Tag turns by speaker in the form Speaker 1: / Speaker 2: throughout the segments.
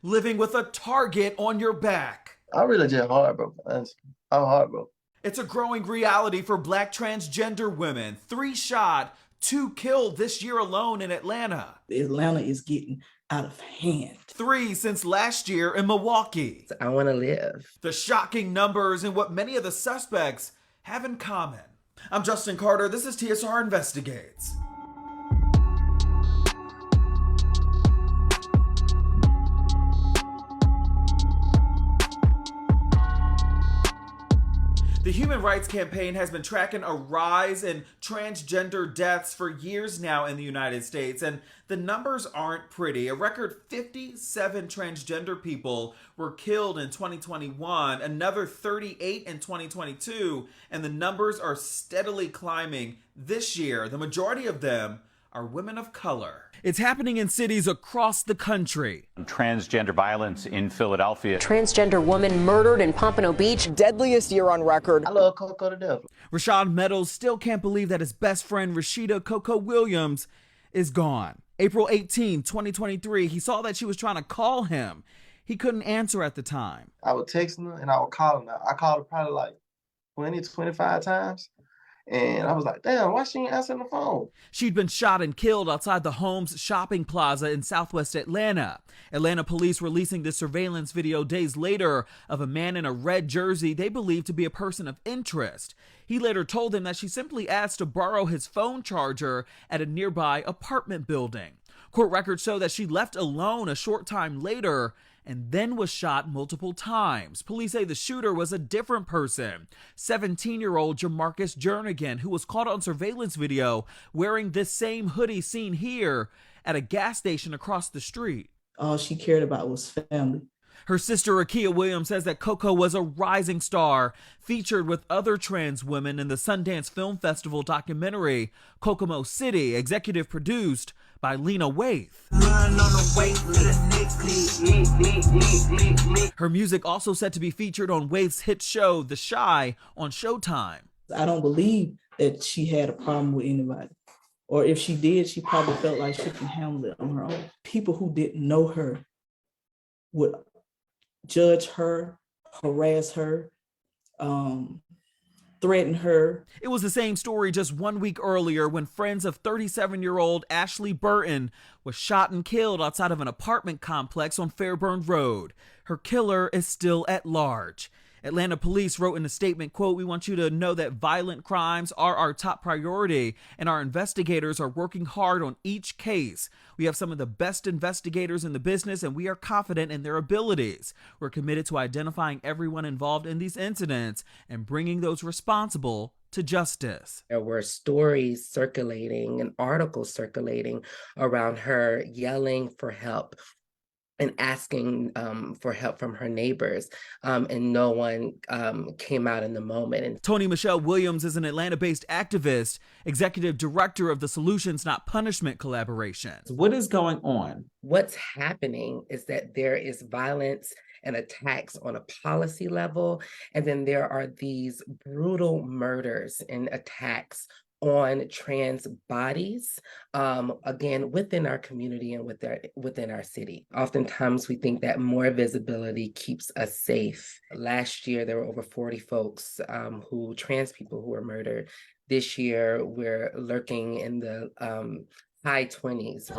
Speaker 1: living with a target on your back.
Speaker 2: I really just heartbroken. I'm heartbroken.
Speaker 1: It's a growing reality for Black transgender women. 3 shot, 2 killed this year alone in Atlanta.
Speaker 3: Atlanta is getting out of hand.
Speaker 1: 3 since last year in Milwaukee.
Speaker 4: I want to live.
Speaker 1: The shocking numbers and what many of the suspects have in common. I'm Justin Carter. This is TSR Investigates. The Human Rights Campaign has been tracking a rise in transgender deaths for years now in the United States, and the numbers aren't pretty. A record 57 transgender people were killed in 2021, another 38 in 2022, and the numbers are steadily climbing this year. The majority of them are women of color. It's happening in cities across the country.
Speaker 5: Transgender violence in Philadelphia.
Speaker 6: Transgender woman murdered in Pompano Beach.
Speaker 7: Deadliest year on record.
Speaker 2: I love Coco to death.
Speaker 1: Rashad Meadows still can't believe that his best friend Rashida Coco Williams is gone. April 18, 2023, he saw that she was trying to call him. He couldn't answer at the time.
Speaker 2: I would text her and I would call her. I called her probably like 20, 25 times. And I was like, damn, why she ain't answering the phone?
Speaker 1: She'd been shot and killed outside the Holmes shopping plaza in southwest Atlanta. Atlanta police releasing this surveillance video days later of a man in a red jersey they believe to be a person of interest. He later told them that she simply asked to borrow his phone charger at a nearby apartment building. Court records show that she left alone a short time later and then was shot multiple times. Police say the shooter was a different person, 17-year-old Jamarcus Jernigan, who was caught on surveillance video wearing this same hoodie seen here at a gas station across the street.
Speaker 3: All she cared about was family.
Speaker 1: Her sister Akia Williams says that Coco was a rising star, featured with other trans women in the Sundance Film Festival documentary Kokomo City, executive produced by Lena Waithe. Her music also set to be featured on Waithe's hit show The Chi on Showtime.
Speaker 3: I don't believe that she had a problem with anybody. Or if she did, she probably felt like she can handle it on her own. People who didn't know her would judge her, harass her, threaten her.
Speaker 1: It was the same story just 1 week earlier when friends of 37-year-old Ashley Burton was shot and killed outside of an apartment complex on Fairburn Road. Her killer is still at large. Atlanta police wrote in a statement, quote, "We want you to know that violent crimes are our top priority and our investigators are working hard on each case. We have some of the best investigators in the business and we are confident in their abilities. We're committed to identifying everyone involved in these incidents and bringing those responsible to justice."
Speaker 4: There were stories circulating and articles circulating around her yelling for help and asking for help from her neighbors, and no one came out in the moment. And
Speaker 1: Tony Michelle Williams is an Atlanta-based activist, executive director of the Solutions Not Punishment collaboration.
Speaker 8: What is going on?
Speaker 4: What's happening is that there is violence and attacks on a policy level, and then there are these brutal murders and attacks on trans bodies, again, within our community and within our city. Oftentimes we think that more visibility keeps us safe. Last year, there were over 40 folks trans people who were murdered. This year, we're lurking in the high 20s.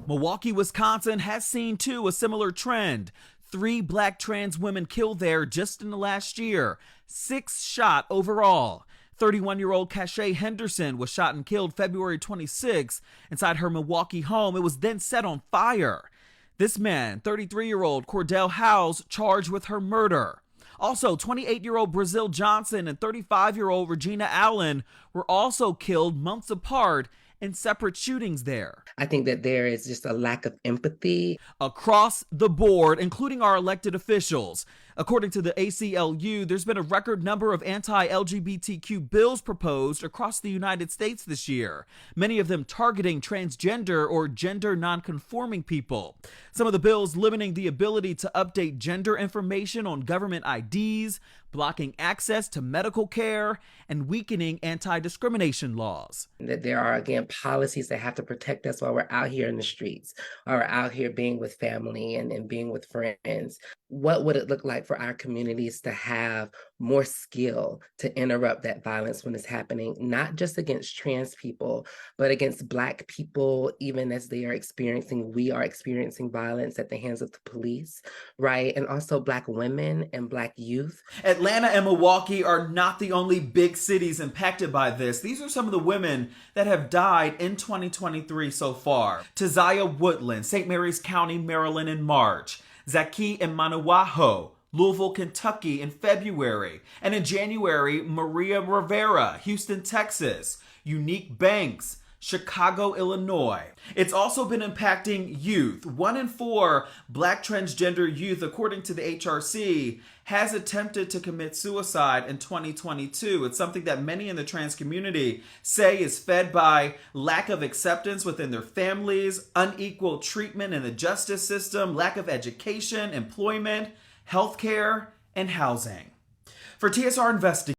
Speaker 1: Milwaukee, Wisconsin has seen too a similar trend. 3 Black trans women killed there just in the last year, 6 shot overall. 31-year-old Cachet Henderson was shot and killed February 26 inside her Milwaukee home. It was then set on fire. This man, 33-year-old Cordell Howes, charged with her murder. Also, 28-year-old Brazil Johnson and 35-year-old Regina Allen were also killed months apart in separate shootings there.
Speaker 4: I think that there is just a lack of empathy
Speaker 1: across the board, including our elected officials. According to the ACLU, there's been a record number of anti-LGBTQ bills proposed across the United States this year, many of them targeting transgender or gender nonconforming people. Some of the bills limiting the ability to update gender information on government IDs, blocking access to medical care and weakening anti-discrimination laws.
Speaker 4: That there are, again, policies that have to protect us while we're out here in the streets, or out here being with family and being with friends. What would it look like for our communities to have more skill to interrupt that violence when it's happening, not just against trans people, but against Black people, even as we are experiencing violence at the hands of the police, right? And also Black women and Black youth.
Speaker 1: Atlanta and Milwaukee are not the only big cities impacted by this. These are some of the women that have died in 2023 so far. Taziah Woodland, St. Mary's County, Maryland in March. Zaki and Manawaho, Louisville, Kentucky in February. And in January, Maria Rivera, Houston, Texas. Unique Banks, Chicago, Illinois. It's also been impacting youth. 1 in 4 Black transgender youth, according to the HRC, has attempted to commit suicide in 2022. It's something that many in the trans community say is fed by lack of acceptance within their families, unequal treatment in the justice system, lack of education, employment, healthcare, and housing. For TSR Investigates,